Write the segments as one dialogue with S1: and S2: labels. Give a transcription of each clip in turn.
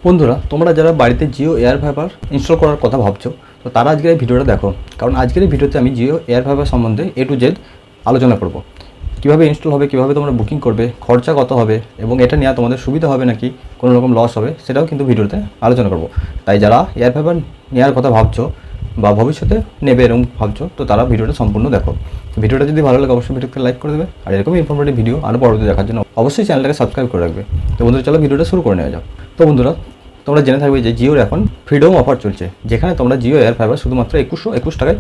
S1: বন্ধুরা, তোমরা যারা বাড়িতে জিও এয়ার ফাইবার ইনস্টল করার কথা ভাবছো, তো তারা আজকের এই ভিডিওটা দেখো। কারণ আজকের এই ভিডিওতে আমি জিও এয়ার ফাইবার সম্বন্ধে A to Z আলোচনা করব। কীভাবে ইনস্টল হবে, কীভাবে তোমরা বুকিং করবে, খরচা কত হবে এবং এটা নেওয়া তোমাদের সুবিধা হবে নাকি কোনো রকম লস হবে, সেটাও কিন্তু ভিডিওতে আলোচনা করব। তাই যারা এয়ার ফাইবার নেওয়ার কথা ভাবছো বা ভবিষ্যতে নেবে এরকম ভাবছো, তো তারা ভিডিওটা সম্পূর্ণ দেখো। ভিডিওটা যদি ভালো লাগে অবশ্যই ভিডিওকে লাইক করে দেবে, আর এরকম ইনফরমেটিভ ভিডিও আরও পরবর্তী দেখার জন্য অবশ্যই চ্যানেলটাকে সাবস্ক্রাইব করে রাখবে। তো বন্ধুরা, চলো ভিডিওটা শুরু করে নেওয়া যাক। তো বন্ধুরা, তোমরা জেনে থাকবে যে জিওর এখন ফ্রিডম অফার চলছে, যেখানে তোমরা জিও এয়ার ফাইবার শুধুমাত্র 2121 টাকায়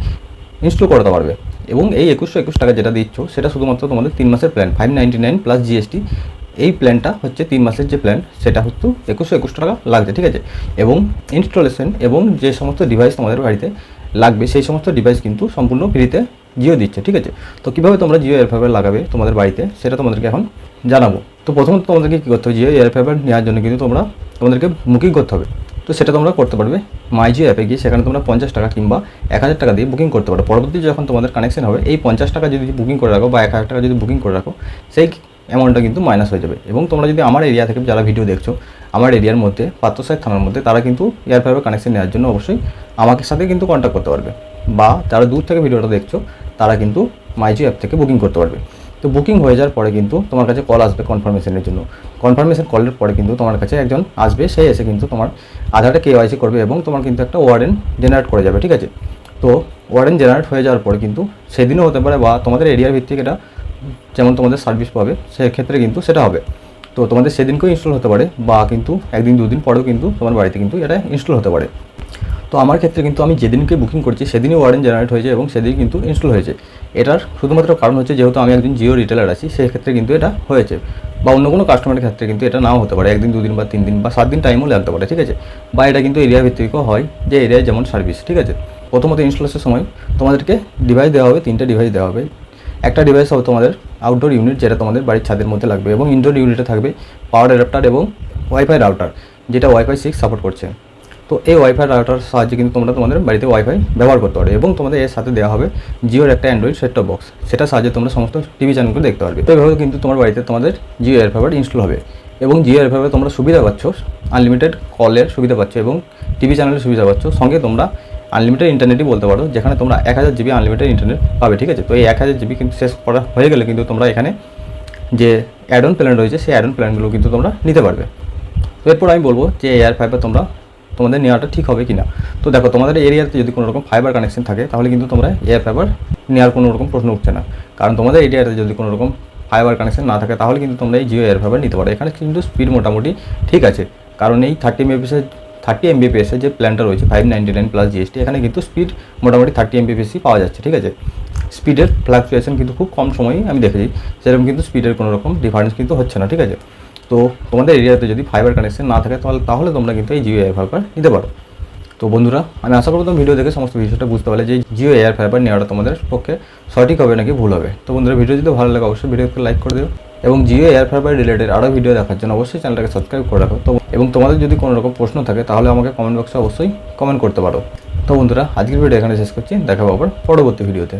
S1: ইনস্টল করতে পারবে। এবং এই 2121 টাকা যেটা দিচ্ছ সেটা শুধুমাত্র তোমাদের 3 মাসের প্ল্যান, 599 প্লাস জিএসটি। এই প্ল্যানটা হচ্ছে 3 মাসের যে প্ল্যান, সেটা হচ্ছে 2121 টাকা লাগছে, ঠিক আছে। এবং ইনস্টলেশন এবং যে সমস্ত ডিভাইস তোমাদের বাড়িতে লাগবে সেই সমস্ত ডিভাইস কিন্তু সম্পূর্ণ ফ্রিতে জিও দিচ্ছে, ঠিক আছে। তো কীভাবে তোমরা জিও এয়ার ফাইবার লাগাবে তোমাদের বাড়িতে, সেটা তোমাদেরকে এখন জানাবো। তো প্রথমত তোমাদেরকে কী করতে হবে, জিও এয়ার ফাইবার নেওয়ার জন্য কিন্তু তোমাদেরকে বুকিং করতে হবে। তো সেটা তোমরা করতে পারবে মাই জিও অ্যাপে গিয়ে। সেখানে তোমরা 50 টাকা কিংবা 1000 টাকা দিয়ে বুকিং করতে পারো। পরবর্তী যখন তোমাদের কানেকশন হবে, এই 50 টাকা যদি বুকিং করে রাখো বা 1000 টাকা যদি বুকিং করে রাখো, সেই অ্যামাউন্টটা কিন্তু মাইনাস হয়ে যাবে। এবং তোমরা যদি আমার এরিয়া থেকে যারা ভিডিও দেখছো, আমার এরিয়ার মধ্যে পাত্রসাহেব থানার মধ্যে, তারা কিন্তু এয়ার ফাইবার কানেকশন নেওয়ার জন্য অবশ্যই আমাকে সাথে কিন্তু কন্ট্যাক্ট করতে পারবে। বা যারা দূর থেকে ভিডিওটা দেখছো, তারা কিন্তু মাই জিও অ্যাপ থেকে বুকিং করতে পারবে। তো বুকিং হয়ে যাওয়ার পরে কিন্তু তোমার কাছে কল আসবে কনফার্মেশনের জন্য। কনফার্মেশন কলের পরে কিন্তু তোমার কাছে একজন আসবে, সেই এসে কিন্তু তোমার আধারটা KYC করবে এবং তোমার কিন্তু একটা ওয়ারেন্ট জেনারেট করে যাবে, ঠিক আছে। তো ওয়ারেন্ট জেনারেট হয়ে যাওয়ার পরে কিন্তু সেদিনও হতে পারে বা তোমাদের এরিয়ার ভিত্তিক এটা যেমন তোমাদের সার্ভিস পাবে সেক্ষেত্রে কিন্তু সেটা হবে। তো তোমাদের সেদিনকেও ইনস্টল হতে পারে বা কিন্তু একদিন দুদিন পরেও কিন্তু তোমার বাড়িতে কিন্তু এটা ইনস্টল হতে পারে। তো আমার ক্ষেত্রে কিন্তু আমি যেদিনকে বুকিং করছি সেদিনই ওয়ারেন্ট জেনারেট হয়েছে এবং সেদিনই কিন্তু ইনস্টল হয়েছে। এটার শুধুমাত্র কারণ হচ্ছে যেহেতু আমি একজন জিও রিটেলার আছি, সেই ক্ষেত্রে কিন্তু এটা হয়েছে। বা অন্য কোনো কাস্টমারের ক্ষেত্রে কিন্তু এটা নাও হতে পারে, একদিন দুদিন বা 3 দিন বা 7 দিন টাইমও লাগতে পারে, ঠিক আছে। বা এটা কিন্তু এরিয়া ভিত্তিকও হয়, যে এরিয়ায় যেমন সার্ভিস, ঠিক আছে। প্রথমত ইনস্টলেশনের সময় তোমাদেরকে ডিভাইস দেওয়া হবে, 3টে ডিভাইস দেওয়া হবে। একটা ডিভাইস হবে তোমাদের আউটডোর ইউনিট, যেটা তোমাদের বাড়ির ছাদের মধ্যে লাগবে, এবং ইনডোর ইউনিটে থাকবে পাওয়ার অ্যাডাপ্টার এবং ওয়াইফাই রাউটার, যেটা ওয়াইফাই 6 সাপোর্ট করছে। তো এই ওয়াইফাই রাউটার সাহায্যে কিন্তু তোমরা তোমাদের বাড়িতে ওয়াইফাই ব্যবহার করতে পারবে। এবং তোমাদের এর সাথে দেওয়া হবে জিওর একটা অ্যান্ড্রয়েড সেট টপ বক্স, সেটার সাহায্যে তোমরা সমস্ত টিভি চ্যানেলগুলো দেখতে পারবে। তো এইভাবে কিন্তু তোমার বাড়িতে তোমাদের জিও এয়ার ফাইবার ইনস্টল হবে। এবং জিও এয়ার ফাইবার তোমরা সুবিধা পাচ্ছ, আনলিমিটেড কলের সুবিধা পাচ্ছ এবং টিভি চ্যানেলের সুবিধা পাচ্ছ। সঙ্গে তোমরা আনলিমিটেড ইন্টারনেটই বলতে পারো, যেখানে তোমরা 1000 জিবি আনলিমিটেড ইন্টারনেট পাবে, ঠিক আছে। তো এই 1000 জিবি কিন্তু শেষ করা হয়ে গেলে কিন্তু তোমরা এখানে যে অ্যাড অন প্ল্যান রয়েছে, সেই অ্যাড অন প্ল্যানগুলো কিন্তু তোমরা নিতে পারবে। তো এরপর আমি বলবো যে এয়ার ফাইবার তোমাদের নেওয়াটা ঠিক হবে কি না। তো দেখো, তোমাদের এরিয়াতে যদি কোনো রকম ফাইবার কানেকশন থাকে, তাহলে কিন্তু তোমরা এয়ার ফাইবার নেওয়ার কোনো রকম প্রশ্ন উঠছে না। কারণ তোমাদের এরিয়াতে যদি কোনো রকম ফাইবার কানেকশন না থাকে, তাহলে কিন্তু তোমরা এই জিও এয়ার ফাইবার নিতে পারো। এখানে কিন্তু স্পিড মোটামুটি ঠিক আছে, কারণ এই 30 Mbps যে প্ল্যানটা রয়েছে 599 প্লাস জিএসটি, এখানে কিন্তু স্পিড মোটামুটি 30 Mbps পাওয়া যাচ্ছে, ঠিক আছে। স্পিডের ফ্লাকচুয়েশন কিন্তু খুব কম সময়ই আমি দেখেছি, সেরকম কিন্তু স্পিডের কোনো রকম ডিফারেন্স কিন্তু হচ্ছে না, ঠিক আছে। তো তোমাদের এরিয়াতে যদি ফাইবার কানেকশন না থাকে, তাহলে তোমরা কিন্তু এই জিও এয়ার ফাইবার নিতে পারো। তো বন্ধুরা, আমি আশা করব ভিডিও দেখে সমস্ত বিষয়টা বুঝতে পারলে যে জিও এয়ার ফাইবার নেওয়াটা তোমাদের পক্ষে সঠিক হবে নাকি ভুল হবে। তো বন্ধুরা, ভিডিও যদি ভালো লাগে অবশ্যই ভিডিওকে লাইক করে দিও এবং জিও এয়ার ফাইবার রিলেটেড আরও ভিডিও দেখার জন্য অবশ্যই চ্যানেলটাকে সাবস্ক্রাইব করে রাখো। তো এবং তোমাদের যদি কোনো রকম প্রশ্ন থাকে, তাহলে আমাকে কমেন্ট বক্সে অবশ্যই কমেন্ট করতে পারো। তো বন্ধুরা, আজকের ভিডিও এখানে শেষ করছি, দেখা হবে আবার পরবর্তী ভিডিওতে।